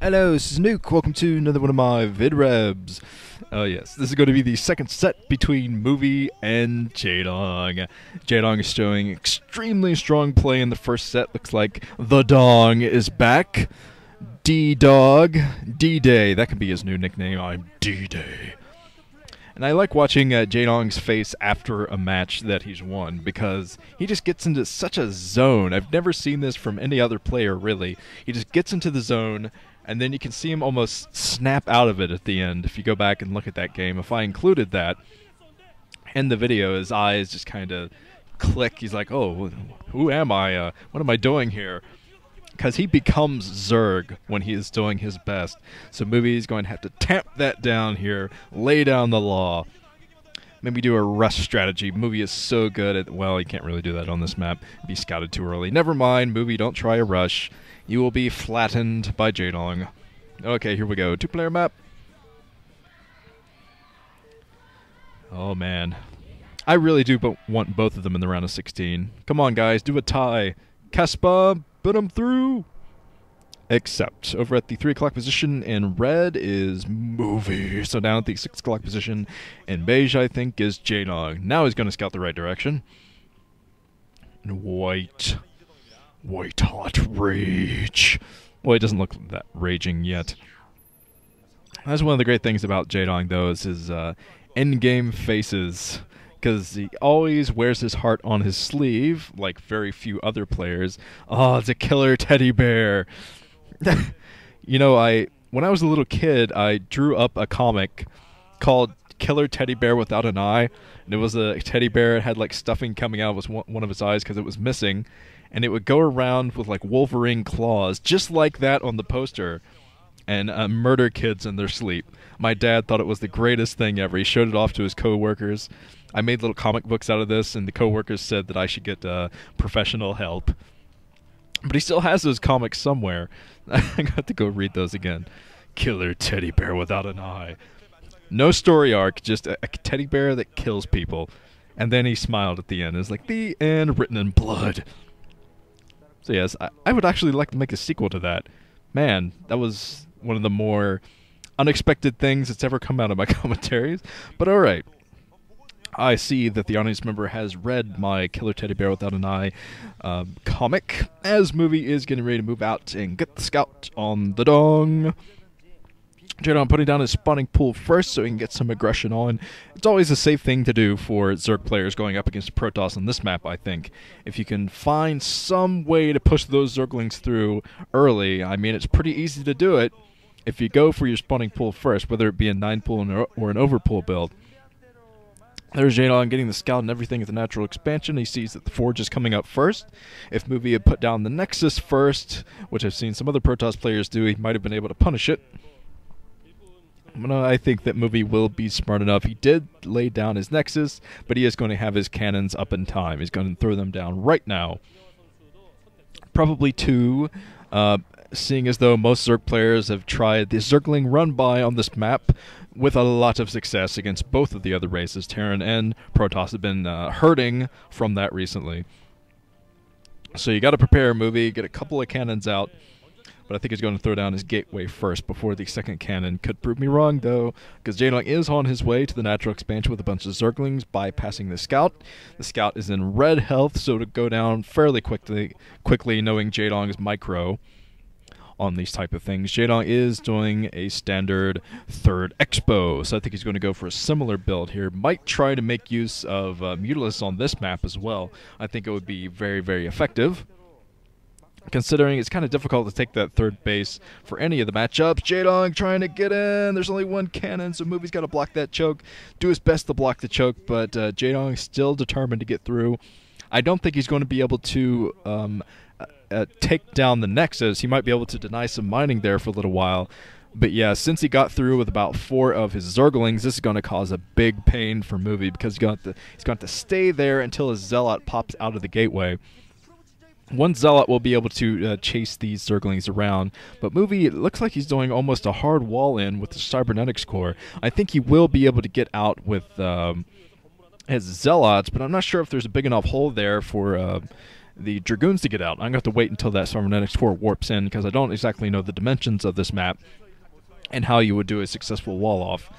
Hello, this is Nuke. Welcome to another one of my vidrebs. Oh yes, this is going to be the second set between Movie and Jaedong. Jaedong is showing extremely strong play in the first set. Looks like the Dong is back. D-Dog. D-Day. That could be his new nickname. I'm D-Day. And I like watching Jaedong's face after a match that he's won because he just gets into such a zone. I've never seen this from any other player, really. He just gets into the zone, and then you can see him almost snap out of it at the end if you go back and look at that game. If I included that in the video, his eyes just kind of click. He's like, oh, who am I? What am I doing here? Because he becomes Zerg when he is doing his best. So Movie is going to have to tamp that down here, lay down the law. Maybe do a rush strategy. Movie is so good at, well, you can't really do that on this map. Be scouted too early. Never mind, Movie, don't try a rush. You will be flattened by Jaedong. Okay, here we go. Two-player map. Oh, man. I really do want both of them in the round of 16. Come on, guys, do a tie. Caspa, put him through. Except over at the 3 o'clock position in red is Movie. So down at the 6 o'clock position in beige, I think, is Jaedong. Now he's going to scout the right direction. And white hot rage. Well, he doesn't look that raging yet. That's one of the great things about Jaedong, though, is his in-game faces. Because he always wears his heart on his sleeve, like very few other players. Oh, it's a killer teddy bear. You know, when I was a little kid, I drew up a comic called Killer Teddy Bear Without an Eye. And it was a teddy bear. It had like stuffing coming out of one of its eyes because it was missing. And it would go around with like Wolverine claws, just like that on the poster, and murder kids in their sleep. My dad thought it was the greatest thing ever. He showed it off to his co-workers. I made little comic books out of this, and the co-workers said that I should get professional help. But he still has those comics somewhere. I got to go read those again. Killer teddy bear without an eye. No story arc, just a teddy bear that kills people. And then he smiled at the end. It's like, the end written in blood. So yes, I would actually like to make a sequel to that. Man, that was one of the more unexpected things that's ever come out of my commentaries. But alright. I see that the audience member has read my Killer Teddy Bear Without an Eye comic, as Movie is getting ready to move out and get the scout on the Dong. Jaedong putting down his spawning pool first so he can get some aggression on. It's always a safe thing to do for Zerg players going up against Protoss on this map, I think. If you can find some way to push those Zerglings through early, I mean, it's pretty easy to do it if you go for your spawning pool first, whether it be a 9-pool or an overpool build. There's Jaedong getting the scout and everything at the natural expansion. He sees that the Forge is coming up first. If Movie had put down the Nexus first, which I've seen some other Protoss players do, he might have been able to punish it. I think that Movie will be smart enough. He did lay down his Nexus, but he is going to have his cannons up in time. He's going to throw them down right now. Probably 2, seeing as though most Zerg players have tried the Zergling run-by on this map with a lot of success against both of the other races. Terran and Protoss have been hurting from that recently. So you got to prepare, Movie, get a couple of cannons out. But I think he's going to throw down his gateway first before the second cannon. Could prove me wrong, though, because Jaedong is on his way to the natural expansion with a bunch of Zerglings bypassing the scout. The scout is in red health, so to go down fairly quickly knowing Jaedong is micro on these type of things. Jaedong is doing a standard third expo, so I think he's going to go for a similar build here. Might try to make use of Mutalisk on this map as well. I think it would be very, very effective, considering it's kind of difficult to take that third base for any of the matchups. Jaedong trying to get in. There's only one cannon, so Movie's got to block that choke. Do his best to block the choke, but Jaedong is still determined to get through. I don't think he's going to be able to take down the Nexus. He might be able to deny some mining there for a little while. But yeah, since he got through with about 4 of his Zerglings, this is going to cause a big pain for Movie because he's going to stay there until his Zealot pops out of the gateway. One Zealot will be able to chase these Zerglings around, but Movie, it looks like he's doing almost a hard wall in with the Cybernetics core. I think he will be able to get out with his Zealots, but I'm not sure if there's a big enough hole there for the Dragoons to get out. I'm going to have to wait until that Cybernetics 4 warps in, because I don't exactly know the dimensions of this map and how you would do a successful wall-off.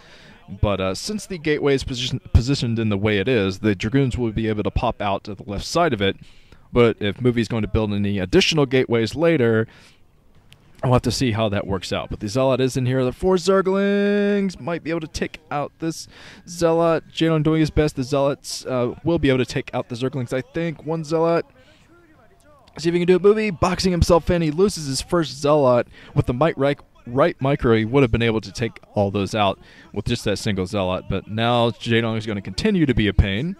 But since the gateway is positioned in the way it is, the Dragoons will be able to pop out to the left side of it. But if Movie's going to build any additional gateways later, I'll have to see how that works out. But the Zealot is in here. The 4 Zerglings might be able to take out this Zealot. Jaedong doing his best. The Zealots will be able to take out the Zerglings, I think. 1 Zealot. See if he can do it. Movie boxing himself in. He loses his first Zealot with the right micro. He would have been able to take all those out with just that single Zealot. But now Jaedong is going to continue to be a pain.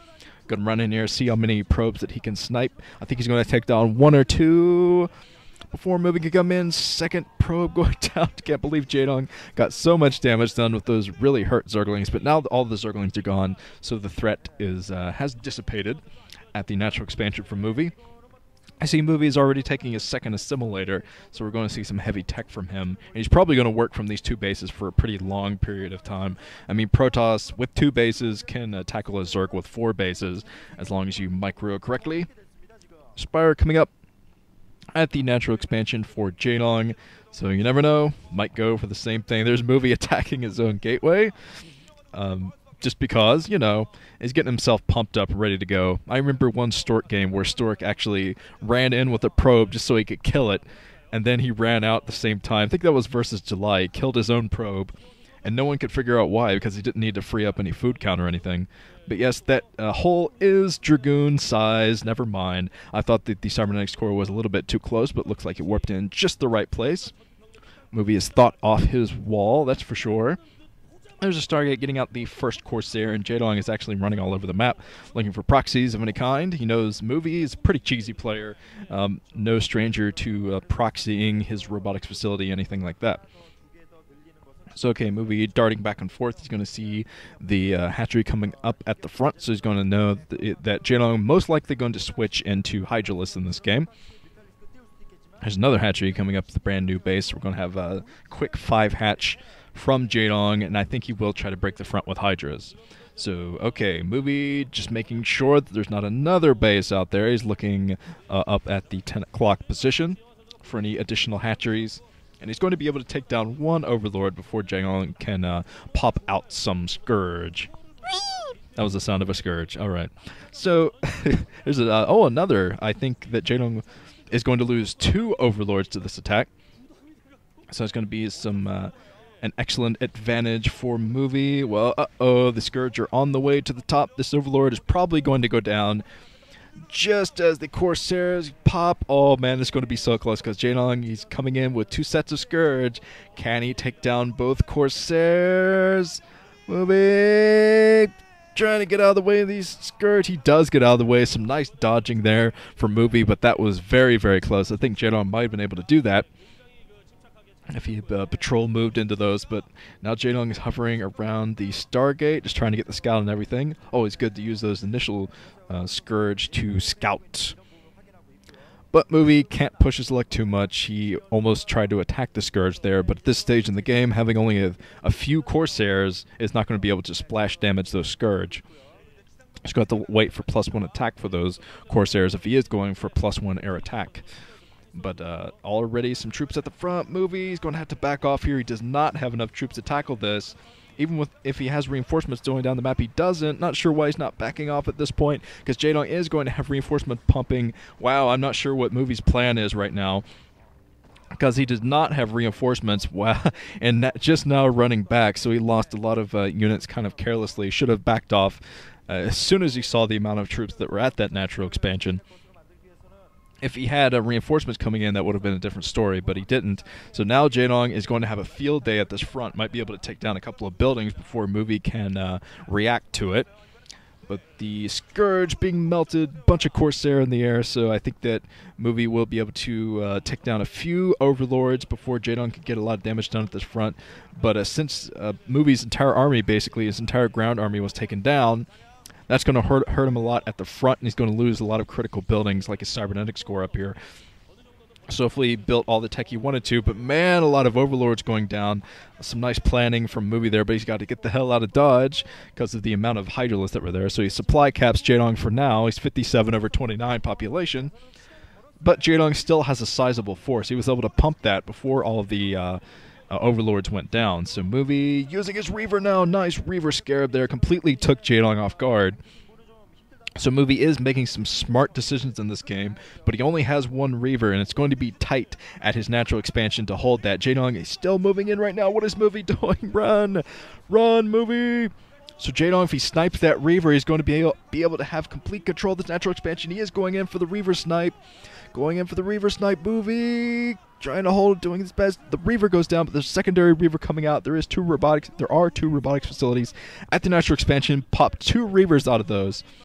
Going to run in here, see how many probes that he can snipe. I think he's going to take down 1 or 2 before Movie can come in. Second probe going down. Can't believe Jaedong got so much damage done with those really hurt Zerglings. But now all the Zerglings are gone, so the threat is has dissipated at the natural expansion from Movie. I see Movie is already taking his second assimilator, so we're going to see some heavy tech from him. And he's probably going to work from these 2 bases for a pretty long period of time. I mean, Protoss with 2 bases can tackle a Zerg with 4 bases, as long as you micro correctly. Spire coming up at the natural expansion for Jaedong, so you never know, might go for the same thing. There's Movie attacking his own gateway. Just because, you know, he's getting himself pumped up, ready to go. I remember one Stork game where Stork actually ran in with a probe just so he could kill it, and then he ran out at the same time. I think that was versus July. He killed his own probe, and no one could figure out why, because he didn't need to free up any food count or anything. But yes, that hole is Dragoon size. Never mind. I thought that the Cybernetics core was a little bit too close, but looks like it warped in just the right place. Movie has thought off his wall, that's for sure. There's a Stargate getting out the first Corsair, and Jaedong is actually running all over the map, looking for proxies of any kind. He knows Movie is a pretty cheesy player, no stranger to proxying his robotics facility, anything like that. So, okay, Movie darting back and forth. He's going to see the hatchery coming up at the front, so he's going to know that Jaedong most likely going to switch into Hydralisk in this game. There's another hatchery coming up to the brand new base. We're going to have a quick 5 hatch from Jaedong, and I think he will try to break the front with Hydras. So, okay, Movie just making sure that there's not another base out there. He's looking up at the 10 o'clock position for any additional hatcheries. And he's going to be able to take down 1 Overlord before Jaedong can pop out some Scourge. That was the sound of a Scourge. All right. So, there's another. I think that Jaedong is going to lose 2 Overlords to this attack. So it's going to be some an excellent advantage for Movie. Well, the Scourge are on the way to the top. This Overlord is probably going to go down just as the Corsairs pop. Oh man, it's going to be so close because Jaedong, he's coming in with 2 sets of Scourge. Can he take down both Corsairs? Movie trying to get out of the way of these Scourge. He does get out of the way. Some nice dodging there for Movie, but that was very, very close. I think Jaedong might have been able to do that if he patrol moved into those, but now Jaedong is hovering around the Stargate, just trying to get the scout and everything. Always good to use those initial Scourge to scout. But Movie can't push his luck too much. He almost tried to attack the Scourge there, but at this stage in the game, having only a few Corsairs is not going to be able to splash damage those Scourge. He's going to have to wait for +1 attack for those Corsairs if he is going for +1 air attack. But already some troops at the front. Movie, he's going to have to back off here. He does not have enough troops to tackle this. Even if he has reinforcements going down the map, he doesn't. Not sure why he's not backing off at this point, because Jaedong is going to have reinforcement pumping. Wow, I'm not sure what Movie's plan is right now, because he does not have reinforcements. Wow, and just now running back, so he lost a lot of units kind of carelessly. Should have backed off as soon as he saw the amount of troops that were at that natural expansion. If he had reinforcements coming in, that would have been a different story, but he didn't. So now Jaedong is going to have a field day at this front. Might be able to take down a couple of buildings before Movie can react to it. But the Scourge being melted, bunch of Corsair in the air, so I think that Movie will be able to take down a few Overlords before Jaedong can get a lot of damage done at this front. But since Movie's entire army, basically, his entire ground army was taken down, that's going to hurt him a lot at the front, and he's going to lose a lot of critical buildings, like his cybernetic score up here. So hopefully he built all the tech he wanted to, but man, a lot of Overlords going down. Some nice planning from Movie there, but he's got to get the hell out of Dodge because of the amount of Hydralisks that were there. So he supply caps Jaedong for now. He's 57 over 29 population. But Jaedong still has a sizable force. He was able to pump that before all of the overlords went down. So Movie using his Reaver now. Nice Reaver Scarab there. Completely took Jaedong off guard. So Movie is making some smart decisions in this game, but he only has one Reaver, and it's going to be tight at his natural expansion to hold that. Jaedong is still moving in right now. What is Movie doing? Run! Run, Movie! So Jaedong, if he snipes that Reaver, he's going to be able to have complete control of this natural expansion. He is going in for the Reaver snipe. Going in for the Reaver snipe. Movie trying to hold, doing his best. The Reaver goes down, but there's a secondary Reaver coming out. There are two robotics facilities at the natural expansion. Pop 2 Reavers out of those.